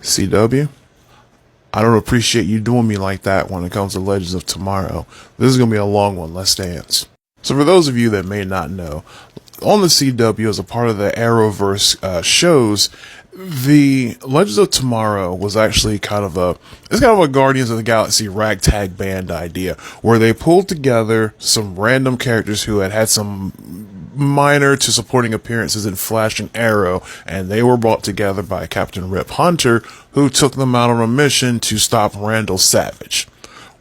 CW, I don't appreciate you doing me like that when it comes to Legends of Tomorrow. This is going to be a long one. Let's dance. So for those of you that may not know, on the CW, as a part of the Arrowverse shows, the Legends of Tomorrow was actually kind of a Guardians of the Galaxy ragtag band idea, where they pulled together some random characters who had some minor to supporting appearances in Flash and Arrow, and they were brought together by Captain Rip Hunter, who took them out on a mission to stop Randall Savage.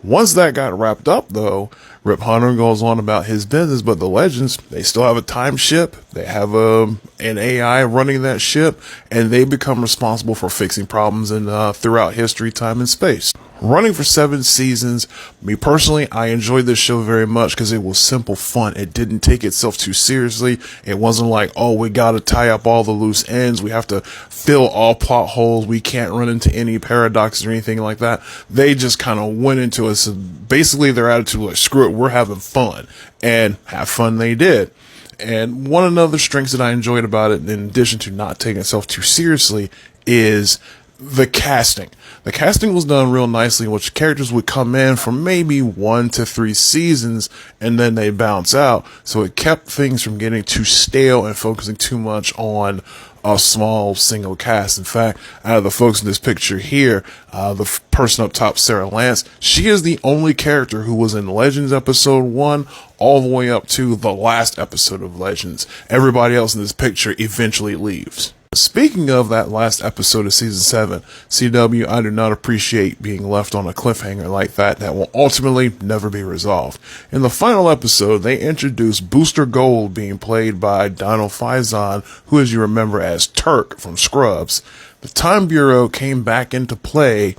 Once that got wrapped up, though, Rip Hunter goes on about his business, but the Legends, they still have a time ship, they have an AI running that ship, and they become responsible for fixing problems throughout history, time, and space. Running for 7 seasons, me personally, I enjoyed this show very much because it was simple fun. It didn't take itself too seriously. It wasn't like, oh, we gotta tie up all the loose ends, we have to fill all plot holes, we can't run into any paradoxes or anything like that. They just kind of went into it. So basically their attitude was, screw it, we're having fun. And have fun they did. And one of the other strengths that I enjoyed about it, in addition to not taking itself too seriously, is the casting. The casting was done real nicely, which characters would come in for maybe 1 to 3 seasons and then they bounce out. So it kept things from getting too stale and focusing too much on a small single cast. In fact, out of the folks in this picture here, the person up top, Sarah Lance, she is the only character who was in Legends episode 1 all the way up to the last episode of Legends. Everybody else in this picture eventually leaves. Speaking of that last episode of season 7, CW, I do not appreciate being left on a cliffhanger like that will ultimately never be resolved. In the final episode, they introduced Booster Gold being played by Donald Faison, who, as you remember, as Turk from Scrubs. The Time Bureau came back into play,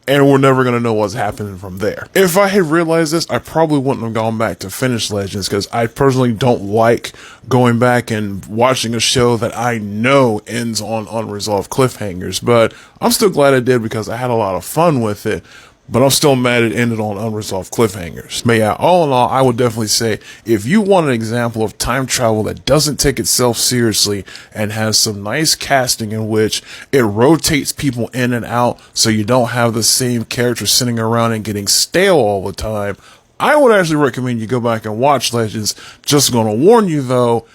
and we're never going to know what's happening from there. If I had realized this, I probably wouldn't have gone back to finish Legends, because I personally don't like going back and watching a show that I know ends on unresolved cliffhangers. But I'm still glad I did, because I had a lot of fun with it. But I'm still mad it ended on unresolved cliffhangers. But yeah, all in all, I would definitely say, if you want an example of time travel that doesn't take itself seriously and has some nice casting in which it rotates people in and out so you don't have the same character sitting around and getting stale all the time, I would actually recommend you go back and watch Legends. Just gonna warn you though,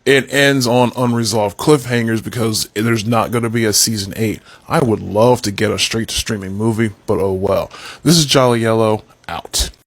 it ends on unresolved cliffhangers because there's not going to be a season 8. I would love to get a straight to streaming movie, but oh well. This is Jolly Yellow, out.